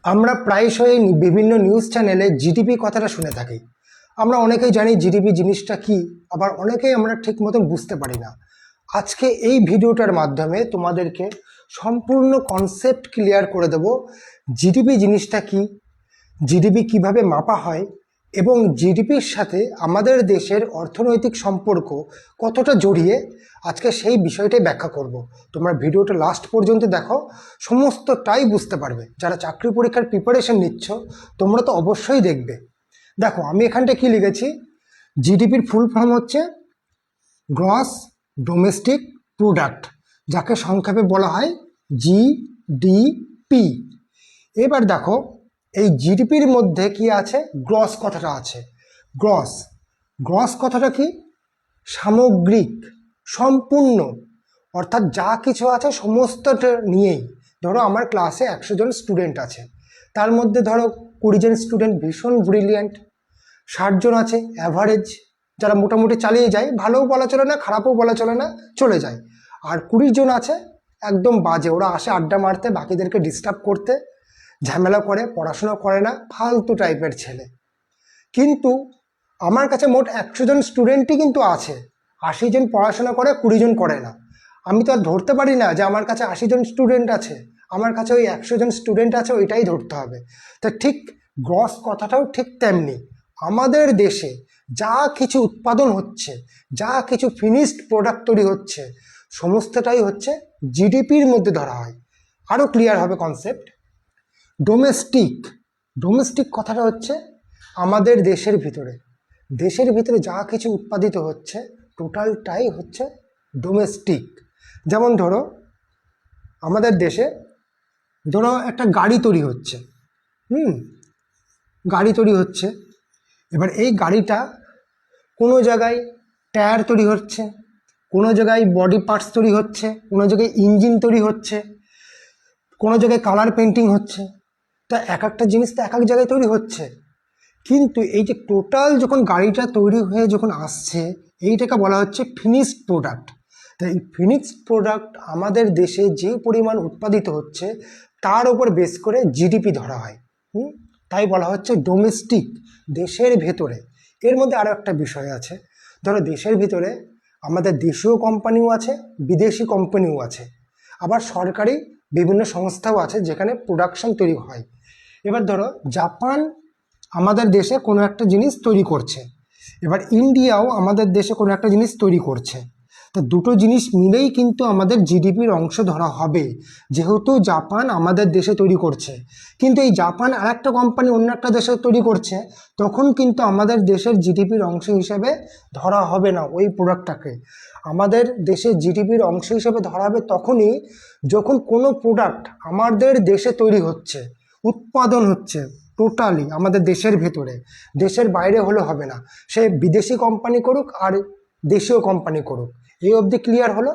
আমরা প্রায়শই বিভিন্ন নিউজ চ্যানেলে জিডিপি কথাটা শুনে থাকি। আমরা অনেকেই জানি জিডিপি জিনিসটা কি, আবার অনেকেই আমরা ঠিক মতন বুঝতে পারি না। আজকে এই ভিডিওটার মাধ্যমে তোমাদেরকে সম্পূর্ণ কনসেপ্ট ক্লিয়ার করে দেব। জিডিপি জিনিসটা কি, জিডিপি কিভাবে মাপা হয় এবং জিডিপির সাথে আমাদের দেশের অর্থনৈতিক সম্পর্ক কতটা জড়িয়ে, আজকে সেই বিষয়টাই ব্যাখ্যা করব। তোমরা ভিডিওটা লাস্ট পর্যন্ত দেখো, সমস্তটাই বুঝতে পারবে। যারা চাকরি পরীক্ষার প্রিপারেশন নিচ্ছ তোমরা তো অবশ্যই দেখবে। দেখো আমি এখানটা কি লিখেছি, জিডিপির ফুল ফর্ম হচ্ছে গ্রস ডোমেস্টিক প্রোডাক্ট, যাকে সংক্ষেপে বলা হয় জিডিপি। এবার দেখো এই জিডিপির মধ্যে কি আছে, গ্রস কথাটা আছে। গ্রস গ্রস কথাটা কি, সামগ্রিক, সম্পূর্ণ, অর্থাৎ যা কিছু আছে সমস্তটা নিয়েই। ধরো আমার ক্লাসে 100 জন স্টুডেন্ট আছে, তার মধ্যে ধরো 20 জন স্টুডেন্ট ভীষণ ব্রিলিয়ান্ট, 60 জন আছে অ্যাভারেজ, যারা মোটামুটি চালিয়ে যায়, ভালোও বলা চলে না খারাপও বলা চলে না, চলে যায়। আর 20 জন আছে একদম বাজে, ওরা আসে আড্ডা মারতে, বাকিদেরকে ডিস্টার্ব করতে, ঝামেলা করে, পড়াশোনা করে না, ফালতু টাইপের ছেলে। কিন্তু আমার কাছে মোট 100 জন স্টুডেন্টই কিন্তু আছে, 80 জন পড়াশোনা করে, 20 জন করে না। আমি তো আর ধরতে পারি না যে আমার কাছে 80 জন স্টুডেন্ট আছে, আমার কাছে ওই 100 জন স্টুডেন্ট আছে, ওইটাই ধরতে হবে। তা ঠিক গ্রস কথাটাও ঠিক তেমনি। আমাদের দেশে যা কিছু উৎপাদন হচ্ছে, যা কিছু ফিনিশড প্রোডাক্ট তৈরি হচ্ছে, সমস্তটাই হচ্ছে জিডিপির মধ্যে ধরা হয়। আরও ক্লিয়ার হবে কনসেপ্ট। ডোমেস্টিক ডোমেস্টিক কথাটা হচ্ছে আমাদের দেশের ভিতরে যা কিছু উৎপাদিত হচ্ছে টোটালটাই হচ্ছে ডোমেস্টিক। যেমন ধরো আমাদের দেশে ধরো একটা গাড়ি তৈরি হচ্ছে, গাড়ি তৈরি হচ্ছে। এবার এই গাড়িটা কোনো জায়গায় টায়ার তৈরি হচ্ছে, কোনো জায়গায় বডি পার্টস তৈরি হচ্ছে, কোনো জায়গায় ইঞ্জিন তৈরি হচ্ছে, কোনো জায়গায় কালার পেন্টিং হচ্ছে। তা এক একটা জিনিস তো এক এক জায়গায় তৈরি হচ্ছে, কিন্তু এই যে টোটাল যখন গাড়িটা তৈরি হয়ে যখন আসছে, এইটাকে বলা হচ্ছে ফিনিশড প্রোডাক্ট। তাই এই ফিনিশড প্রোডাক্ট আমাদের দেশে যে পরিমাণ উৎপাদিত হচ্ছে তার উপর বেস করে জিডিপি ধরা হয়। তাই বলা হচ্ছে ডোমেস্টিক, দেশের ভেতরে। এর মধ্যে আরও একটা বিষয় আছে, ধরো দেশের ভিতরে আমাদের দেশীয় কোম্পানিও আছে, বিদেশি কোম্পানিও আছে, আবার সরকারি বিভিন্ন সংস্থাও আছে যেখানে প্রোডাকশন তৈরি হয়। এবার ধরো জাপান আমাদের দেশে কোনো একটা জিনিস তৈরি করছে, এবার ইন্ডিয়াও আমাদের দেশে কোনো একটা জিনিস তৈরি করছে। তা দুটো জিনিস মিলেই কিন্তু আমাদের জিডিপির অংশ ধরা হবে, যেহেতু জাপান আমাদের দেশে তৈরি করছে, কিন্তু এই জাপান আর একটা কোম্পানি অন্য একটা দেশে তৈরি করছে, তখন কিন্তু আমাদের দেশের জিডিপির অংশ হিসেবে ধরা হবে না ওই প্রোডাক্টটাকে। আমাদের দেশের জিডিপির অংশ হিসেবে ধরা হবে তখনই যখন কোনো প্রোডাক্ট আমাদের দেশে তৈরি হচ্ছে, উৎপাদন হচ্ছে টোটালি আমাদের দেশের ভেতরে, দেশের বাইরে হলে হবে না। সে বিদেশি কোম্পানি করুক আর দেশীয় কোম্পানি করুক। এই অবধি ক্লিয়ার হলো?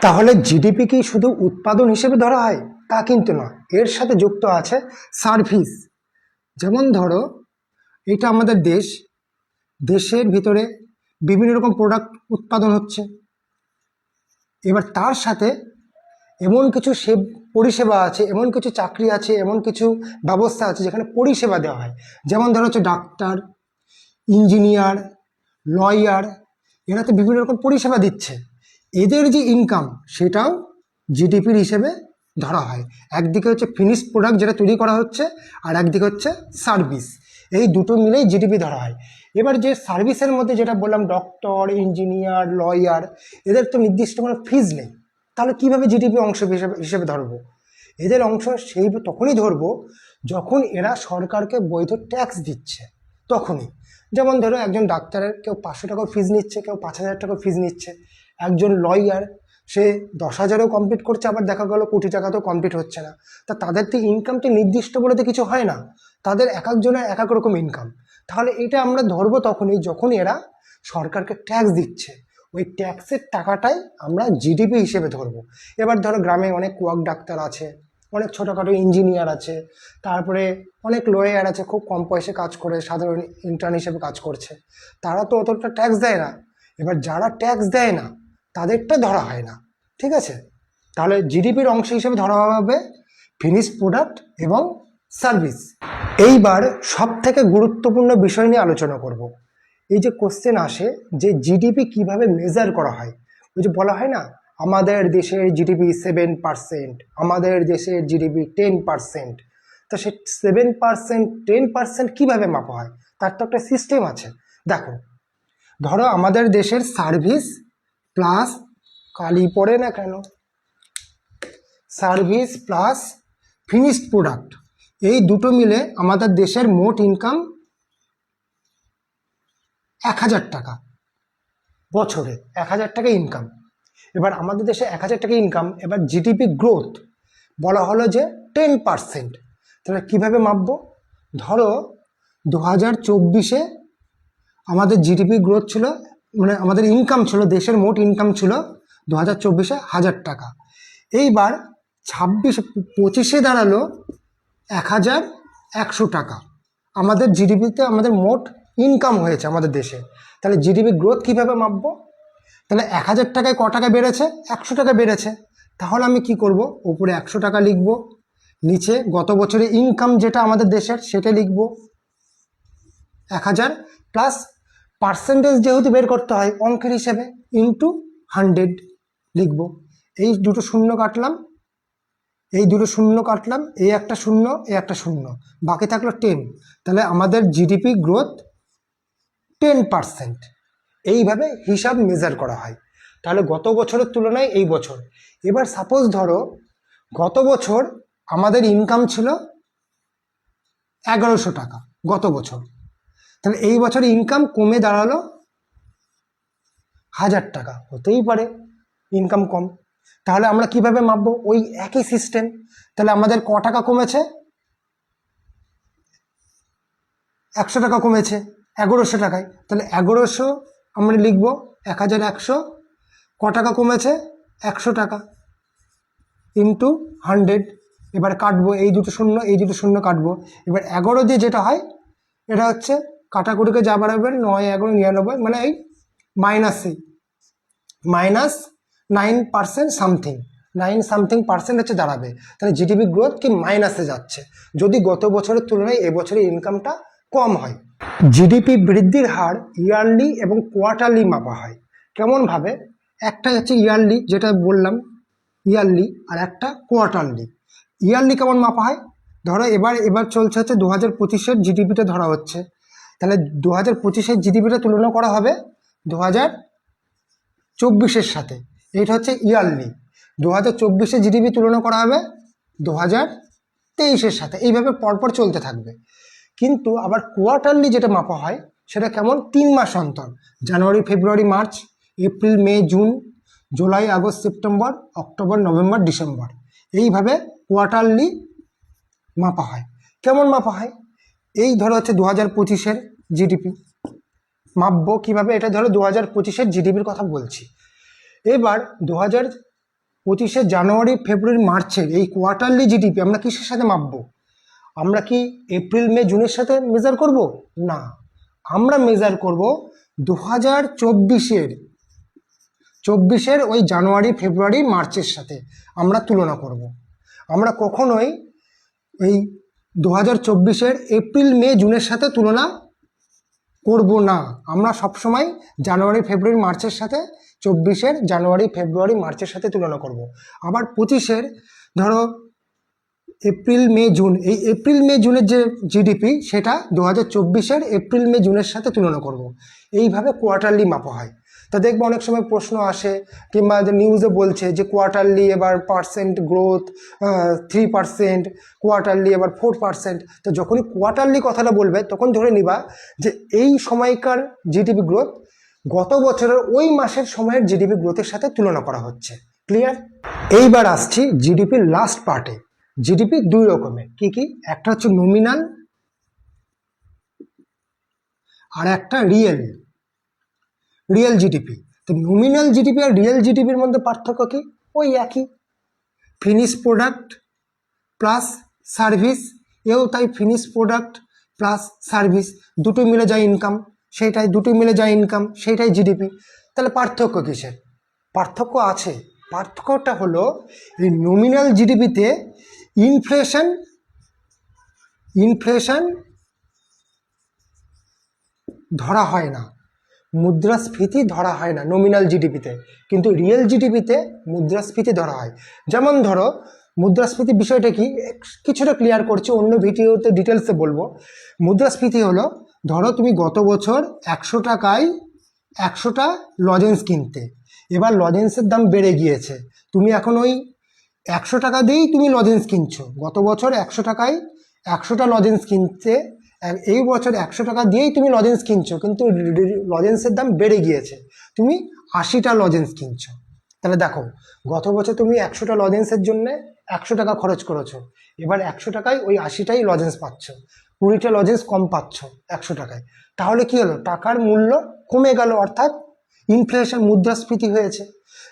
তাহলে জিডিপি কি শুধু উৎপাদন হিসেবে ধরা হয়? তা কিন্তু না, এর সাথে যুক্ত আছে সার্ভিস। যেমন ধরো এটা আমাদের দেশের ভিতরে বিভিন্ন রকম প্রোডাক্ট উৎপাদন হচ্ছে, এবার তার সাথে এমন কিছু পরিষেবা আছে, এমন কিছু চাকরি আছে, এমন কিছু ব্যবস্থা আছে যেখানে পরিষেবা দেওয়া হয়। যেমন ধরো হচ্ছে ডাক্তার, ইঞ্জিনিয়ার, লয়ার, এরা তো বিভিন্ন রকম পরিষেবা দিচ্ছে, এদের যে ইনকাম সেটাও জিডিপির হিসেবে ধরা হয়। একদিকে হচ্ছে ফিনিশড প্রোডাক্ট যেটা তৈরি করা হচ্ছে, আর একদিকে হচ্ছে সার্ভিস, এই দুটো মিলেই জিডিপি ধরা হয়। এবার যে সার্ভিসের মধ্যে যেটা বললাম, ডক্টর, ইঞ্জিনিয়ার, লয়ার, এদের তো নির্দিষ্ট কোনো ফিজ নেই, তাহলে কীভাবে জিডিপি অংশ হিসেবে ধরবো? এদের অংশ তখনই ধরবো যখন এরা সরকারকে বৈধ ট্যাক্স দিচ্ছে, তখনই। যেমন ধরো একজন ডাক্তারের কেউ 500 টাকা ফিজ নিচ্ছে, কেউ 5000 টাকা ফিজ নিচ্ছে। একজন লয়ার সে 10,000ও কমপ্লিট করছে, আবার দেখা গেল কোটি টাকাতেও কমপ্লিট হচ্ছে না। তা তাদের তো ইনকামটি নির্দিষ্ট বলে তো কিছু হয় না, তাদের এক একজনের এক এক রকম ইনকাম। তাহলে এটা আমরা ধরবো তখনই যখন এরা সরকারকে ট্যাক্স দিচ্ছে, ওই ট্যাক্সের টাকাটাই আমরা জিডিপি হিসেবে ধরবো। এবার ধরো গ্রামে অনেক কুয়াক ডাক্তার আছে, অনেক ছোটোখাটো ইঞ্জিনিয়ার আছে, তারপরে অনেক লয়ার আছে, খুব কম পয়সা কাজ করে, সাধারণ ইন্টার্ন হিসেবে কাজ করছে, তারা তো অতটা ট্যাক্স দেয় না। এবার যারা ট্যাক্স দেয় না তাদেরটা ধরা হয় না, ঠিক আছে? তাহলে জিডিপির অংশ হিসেবে ধরা হবে ফিনিশড প্রোডাক্ট এবং সার্ভিস। এইবার সব থেকে গুরুত্বপূর্ণ বিষয় নিয়ে আলোচনা করব। এই যে কোশ্চেন আসে যে জিডিপি কিভাবে মেজার করা হয়, ওই যে বলা হয় না আমাদের দেশের জিডিপি 7%, আমাদের দেশের জিডিপি 10%, তো সে 7% 10% কিভাবে মাপা হয় তার তো একটা সিস্টেম আছে। দেখো, ধরো আমাদের দেশের সার্ভিস প্লাস, কালি পড়ে না কেন, সার্ভিস প্লাস ফিনিশড প্রোডাক্ট, এই দুটো মিলে আমাদের দেশের মোট ইনকাম 1000 টাকা, বছরে 1000 টাকা ইনকাম। এবার আমাদের দেশে 1000 টাকা ইনকাম, এবার জিডিপি গ্রোথ বলা হলো যে 10%। তাহলে কীভাবে মাপবো? ধরো 2024-এ আমাদের জিডিপি গ্রোথ ছিল, মানে আমাদের ইনকাম ছিল, দেশের মোট ইনকাম ছিল 2024-এ 1000 টাকা। এইবার 25-এ দাঁড়ালো 1100 টাকা আমাদের জিডিপিতে, আমাদের মোট ইনকাম হয়েছে আমাদের দেশে। তাহলে জিডিপি গ্রোথ কীভাবে মাপবো? তাহলে 1000 টাকায় ক টাকা বেড়েছে? 100 টাকা বেড়েছে। তাহলে আমি কি করব, উপরে 100 টাকা লিখব, নিচে গত বছরে ইনকাম যেটা আমাদের দেশের সেটা লিখব 1000, প্লাস পার্সেন্টেজ যেহেতু বের করতে হয় অঙ্কের হিসেবে, ইন্টু 100 লিখব। এই দুটো শূন্য কাটলাম, এই দুটো শূন্য কাটলাম, এই একটা শূন্য, এই একটা শূন্য, বাকি থাকলো 10। তাহলে আমাদের জিডিপি গ্রোথ 10%। এইভাবে হিসাব মেজার করা হয়। তাহলে গত বছরের তুলনায় এই বছর। এবার সাপোজ ধরো গত বছর আমাদের ইনকাম ছিল 1100 টাকা গত বছর, তাহলে এই বছর ইনকাম কমে দাঁড়ালো 1000 টাকা, হতেই পারে ইনকাম কম। তাহলে আমরা কিভাবে মাপবো? ওই একই সিস্টেম। তাহলে আমাদের ক টাকা কমেছে? 100 টাকা কমেছে 1100 টাকায়। তাহলে 1100 আমরা লিখব 1100, ক টাকা কমেছে? 100 টাকা, ইন্টু 100। এবার কাটবো, এই দুটো শূন্য, এই দুটো শূন্য কাটবো। এবার 11 দিয়ে যেটা হয়, এটা হচ্ছে কাটাকুটিকে যা বাড়াবেন 9, 11, 99, মানে এই মাইনাস 9% সামথিং, 9 সামথিং পার্সেন্ট হচ্ছে দাঁড়াবে। তাহলে জিডিপি গ্রোথ কি মাইনাসে যাচ্ছে যদি গত বছরের তুলনায় এবছরের ইনকামটা কম হয়। জিডিপি বৃদ্ধির হার ইয়ারলি এবং কোয়ার্টারলি মাপা হয়। কেমনভাবে? একটা হচ্ছে ইয়ারলি, যেটা বললাম ইয়ারলি, আর একটা কোয়ার্টারলি। ইয়ারলি কেমন মাপা হয়? ধরো এবার চলছে হচ্ছে 2025-এর জিডিপিটা ধরা হচ্ছে, তাহলে 2025-এর জিডিপিটা তুলনা করা হবে 2024-এর সাথে, এইটা হচ্ছে ইয়ারলি। 2024-এর জিডিপি তুলনা করা হবে 2023-এর সাথে, এইভাবে পরপর চলতে থাকবে। কিন্তু আবার কোয়ার্টারলি যেটা মাপা হয় সেটা কেমন? 3 মাস অন্তর, January, February, March, April, May, June, July, August, September, October, November, December, এইভাবে কোয়ার্টারলি মাপা হয়। কেমন মাপা হয়? এই ধরো হচ্ছে 2025-এর জিডিপি মাপবো কীভাবে? এটা ধরো 2025-এর জিডিপির কথা বলছি। এবার 2025-এর জানুয়ারি, ফেব্রুয়ারি, মার্চের এই কোয়ার্টারলি জিডিপি আমরা কিসের সাথে মাপবো? আমরা কি এপ্রিল, মে, জুনের সাথে মেজার করব? না, আমরা মেজার করব 2024-এর ওই জানুয়ারি, ফেব্রুয়ারি, মার্চের সাথে আমরা তুলনা করব। আমরা কখনোই ওই 2024-এর এপ্রিল, মে, জুনের সাথে তুলনা করব না। আমরা সবসময় জানুয়ারি, ফেব্রুয়ারি, মার্চের সাথে, 24-এর জানুয়ারি, ফেব্রুয়ারি, মার্চের সাথে তুলনা করব। আবার 25-এর ধরো এপ্রিল, মে, জুন, এই এপ্রিল, মে, জুনের যে জিডিপি সেটা 2024-এর এপ্রিল, মে, জুনের সাথে তুলনা করব। এইভাবে কোয়ার্টারলি মাপা হয়। তা দেখবো অনেক সময় প্রশ্ন আসে, কিংবা নিউজে বলছে যে কোয়ার্টারলি এবার পার্সেন্ট গ্রোথ 3%, কোয়ার্টারলি এবার 4%। তো যখনই কোয়ার্টারলি কথাটা বলবে তখন ধরে নিবা যে এই সময়কার জিডিপি গ্রোথ গত বছরের ওই মাসের সময়ের জিডিপি গ্রোথের সাথে তুলনা করা হচ্ছে। ক্লিয়ার? এইবার আসছি জিডিপির লাস্ট পার্টে। জিডিপি দুই রকমের, কি কি? একটা হচ্ছে নমিনাল, আর একটা রিয়েল জিডিপি। তো নমিনাল জিডিপি আর রিয়েল জিডিপির মধ্যে পার্থক্য কি? ওই একই, ফিনিশ প্রোডাক্ট প্লাস সার্ভিস, এও তাই, ফিনিশ প্রোডাক্ট প্লাস সার্ভিস, দুটো মিলে যায় ইনকাম, সেইটাই জিডিপি। তাহলে পার্থক্য কিসের? পার্থক্য আছে। পার্থক্যটা হলো এই নমিনাল জিডিপিতে ইনফ্লেশন ইনফ্লেশন ধরা হয় না, মুদ্রাস্ফীতি ধরা হয় না নমিনাল জিডিপিতে, কিন্তু রিয়েল জিডিপিতে মুদ্রাস্ফীতি ধরা হয়। যেমন ধরো মুদ্রাস্ফীতি বিষয়টা কি কিছুটা ক্লিয়ার করছি, অন্য ভিডিওতে ডিটেলসে বলবো। মুদ্রাস্ফীতি হলো, ধরো তুমি গত বছর 100 টাকায় 100টা লজেন্স কিনতে, এবার লজেন্সের দাম বেড়ে গিয়েছে, তুমি এখন ওই 100 টাকা দিয়েই তুমি লজেন্স কিনছো। গত বছর 100 টাকায় 100টা লজেন্স কিনতে, এই বছর 100 টাকা দিয়েই তুমি লজেন্স কিনছো, কিন্তু লজেন্সের দাম বেড়ে গিয়েছে, তুমি 80টা লজেন্স কিনছো। তাহলে দেখো, গত বছর তুমি 100টা লজেন্সের জন্য 100 টাকা খরচ করেছো, এবার 100 টাকায় ওই 80টাই লজেন্স পাচ্ছ, 20টা লজেন্স কম পাচ্ছ 100 টাকায়। তাহলে কি হলো, টাকার মূল্য কমে গেল, অর্থাৎ ইনফ্লেশন মুদ্রাস্ফীতি হয়েছে।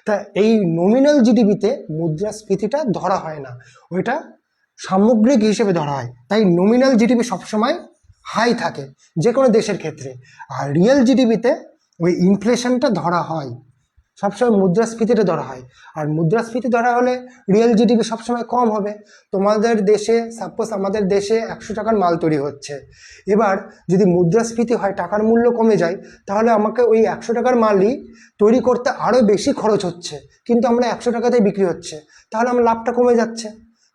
তা এই নমিনাল জিডিপিতে মুদ্রাস্ফীতিটা ধরা হয় না, ওইটা সামগ্রিক হিসেবে ধরা হয়। তাই নমিনাল জিডিপি সবসময় হাই থাকে যে কোনো দেশের ক্ষেত্রে, আর রিয়েল জিডিপিতে ওই ইনফ্লেশনটা ধরা হয়, সবসময় মুদ্রাস্ফীতিটা ধরা হয়। আর মুদ্রাস্ফীতি ধরা হলে রিয়েল জিডিপি সবসময় কম হবে। তোমাদের দেশে সাপোজ আমাদের দেশে 100 টাকার মাল তৈরি হচ্ছে, এবার যদি মুদ্রাস্ফীতি হয়, টাকার মূল্য কমে যায়, তাহলে আমাকে ওই 100 টাকার মালই তৈরি করতে আরও বেশি খরচ হচ্ছে, কিন্তু আমরা 100 টাকাতেই বিক্রি হচ্ছে, তাহলে আমার লাভটা কমে যাচ্ছে,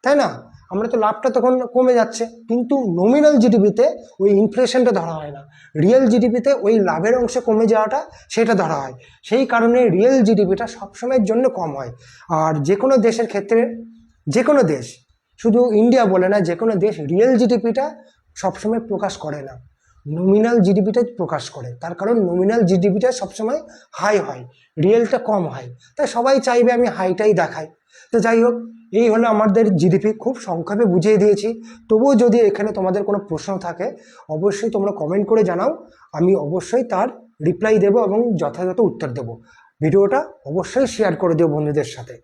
তাই না? আমরা তো লাভটা তখন কমে যাচ্ছে। কিন্তু নমিনাল জিডিপিতে ওই ইনফ্লেশনটা ধরা হয় না, রিয়েল জিডিপিতে ওই লাভের অংশ কমে যাওয়াটা সেটা ধরা হয়। সেই কারণে রিয়েল জিডিপিটা সবসময়ের জন্য কম হয়। আর যে কোনো দেশের ক্ষেত্রে, যে কোনো দেশ, শুধু ইন্ডিয়া বলে না, যে কোনো দেশ রিয়েল জিডিপিটা সবসময় প্রকাশ করে না, নমিনাল জিডিপিটাই প্রকাশ করে। তার কারণ নমিনাল জিডিপিটা সবসময় হাই হয়, রিয়েলটা কম হয়, তাই সবাই চাইবে আমি হাইটাই দেখাই। তো যাই হোক, এই হলো আমাদের জিডিপি, খুব সংক্ষেপে বুঝিয়ে দিয়েছি। তবুও যদি এখানে তোমাদের কোনো প্রশ্ন থাকে, অবশ্যই তোমরা কমেন্ট করে জানাও, আমি অবশ্যই তার রিপ্লাই দেবো এবং যথাযথ উত্তর দেবো। ভিডিওটা অবশ্যই শেয়ার করে দিও বন্ধুদের সাথে।